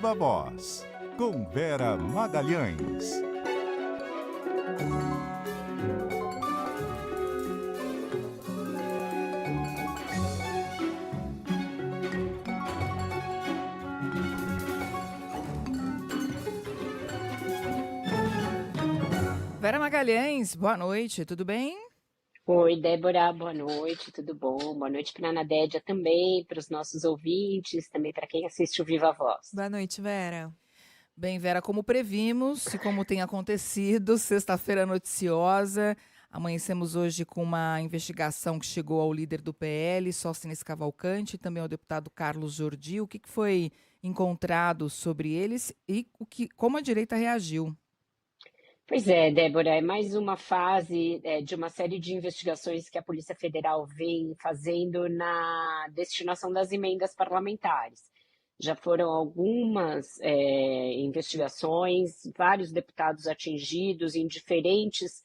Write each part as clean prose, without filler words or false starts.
Viva Voz, com Vera Magalhães. Vera Magalhães, boa noite, tudo bem? Oi, Débora, boa noite, tudo bom? Boa noite para a Anadédia também, para os nossos ouvintes, também para quem assiste o Viva Voz. Boa noite, Vera. Bem, Vera, como previmos e como tem acontecido, sexta-feira noticiosa, amanhecemos hoje com uma investigação que chegou ao líder do PL, Sóstenes Cavalcante, e também ao deputado Carlos Jordi. O que foi encontrado sobre eles e como a direita reagiu? Pois é, Débora, é mais uma fase de uma série de investigações que a Polícia Federal vem fazendo na destinação das emendas parlamentares. Já foram algumas investigações, vários deputados atingidos em diferentes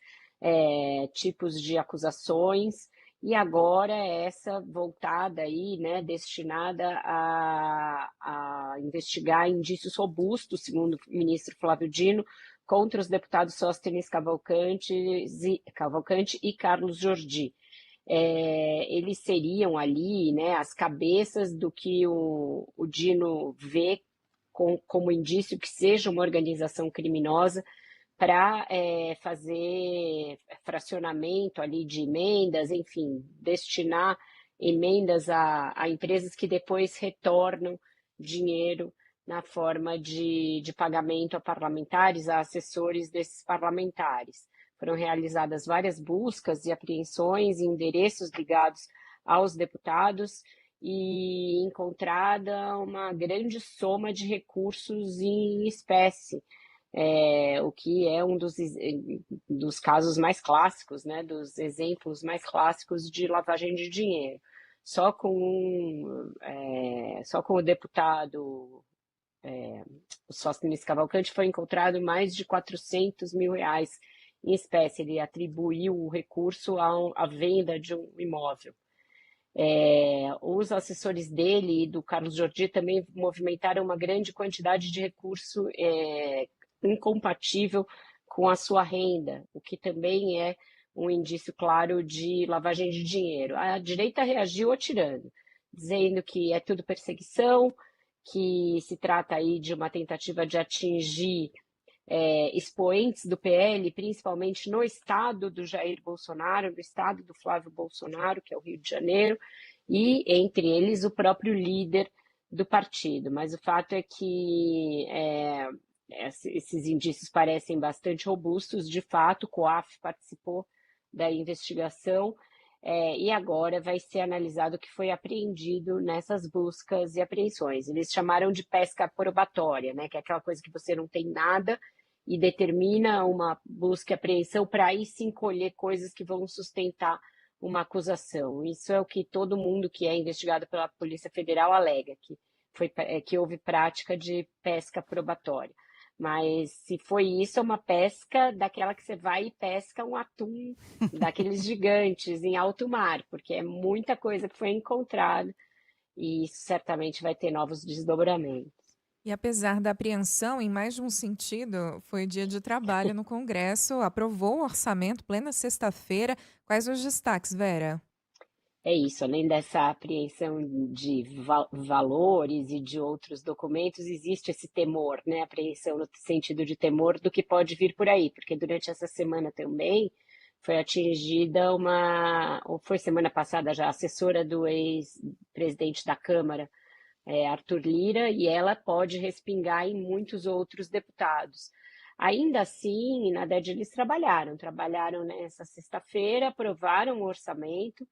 tipos de acusações, e agora essa voltada aí, né, destinada a investigar indícios robustos, segundo o ministro Flávio Dino, contra os deputados Sóstenes Cavalcante e Carlos Jordi. Eles seriam ali, né, as cabeças do que o Dino vê como indício que seja uma organização criminosa para fazer fracionamento ali de emendas, enfim, destinar emendas a empresas que depois retornam dinheiro na forma de pagamento a parlamentares, a assessores desses parlamentares. Foram realizadas várias buscas e apreensões em endereços ligados aos deputados e encontrada uma grande soma de recursos em espécie, o que é um dos casos mais clássicos, né, dos exemplos mais clássicos de lavagem de dinheiro. Só com o deputado o Sóstenes Cavalcante foi encontrado mais de 400 mil reais em espécie. Ele atribuiu o recurso à venda de um imóvel. Os assessores dele e do Carlos Jordi também movimentaram uma grande quantidade de recurso incompatível com a sua renda, o que também é um indício claro de lavagem de dinheiro. A direita reagiu atirando, dizendo que é tudo perseguição, que se trata aí de uma tentativa de atingir expoentes do PL, principalmente no estado do Jair Bolsonaro, no estado do Flávio Bolsonaro, que é o Rio de Janeiro, e entre eles o próprio líder do partido. Mas o fato é que esses indícios parecem bastante robustos. De fato, o COAF participou da investigação, e agora vai ser analisado o que foi apreendido nessas buscas e apreensões. Eles chamaram de pesca probatória, né, que é aquela coisa que você não tem nada e determina uma busca e apreensão para aí sim colher coisas que vão sustentar uma acusação. Isso é o que todo mundo que é investigado pela Polícia Federal alega, que houve prática de pesca probatória. Mas se foi isso, é uma pesca daquela que você vai e pesca um atum daqueles gigantes em alto mar, porque é muita coisa que foi encontrada e isso certamente vai ter novos desdobramentos. E apesar da apreensão, em mais de um sentido, foi dia de trabalho no Congresso, aprovou o orçamento plena sexta-feira. Quais os destaques, Vera? É isso, além dessa apreensão de valores e de outros documentos, existe esse temor, né? Apreensão no sentido de temor do que pode vir por aí, porque durante essa semana também foi atingida ou foi semana passada já, a assessora do ex-presidente da Câmara, Arthur Lira, e ela pode respingar em muitos outros deputados. Ainda assim, na DED eles trabalharam nessa sexta-feira, aprovaram o orçamento,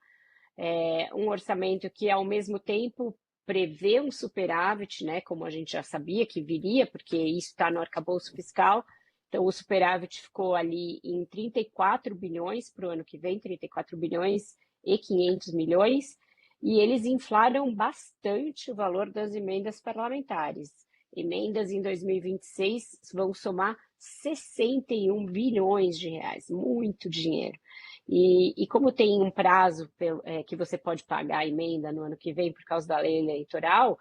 um orçamento que, ao mesmo tempo, prevê um superávit, né, como a gente já sabia que viria, porque isso está no arcabouço fiscal. Então, o superávit ficou ali em 34 bilhões para o ano que vem, 34 bilhões e 500 milhões, e eles inflaram bastante o valor das emendas parlamentares. Emendas em 2026 vão somar 61 bilhões de reais, muito dinheiro. E como tem um prazo que você pode pagar a emenda no ano que vem por causa da lei eleitoral,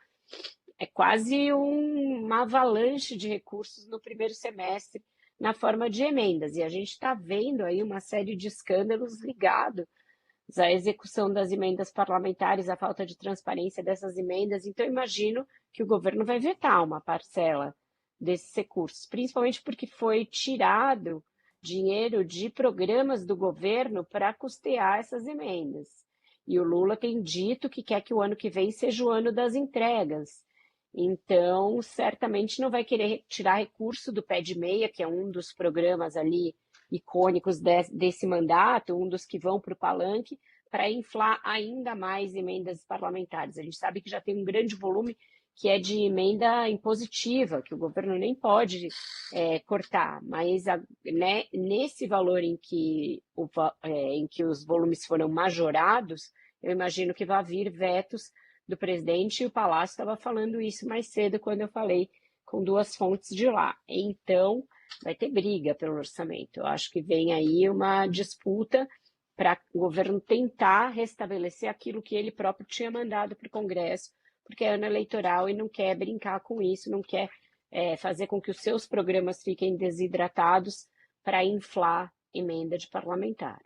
é quase uma avalanche de recursos no primeiro semestre na forma de emendas. E a gente está vendo aí uma série de escândalos ligados à execução das emendas parlamentares, à falta de transparência dessas emendas. Então, imagino que o governo vai vetar uma parcela desses recursos, principalmente porque foi tirado dinheiro de programas do governo para custear essas emendas. E o Lula tem dito que quer que o ano que vem seja o ano das entregas. Então, certamente não vai querer tirar recurso do Pé de Meia, que é um dos programas ali icônicos desse mandato, um dos que vão para o palanque, para inflar ainda mais emendas parlamentares. A gente sabe que já tem um grande volume que é de emenda impositiva, que o governo nem pode cortar, mas né, nesse valor em que os volumes foram majorados, eu imagino que vai vir vetos do presidente, e o Palácio estava falando isso mais cedo quando eu falei com duas fontes de lá. Então, vai ter briga pelo orçamento. Eu acho que vem aí uma disputa para o governo tentar restabelecer aquilo que ele próprio tinha mandado para o Congresso, porque é ano eleitoral e não quer brincar com isso, não quer fazer com que os seus programas fiquem desidratados para inflar emenda de parlamentar.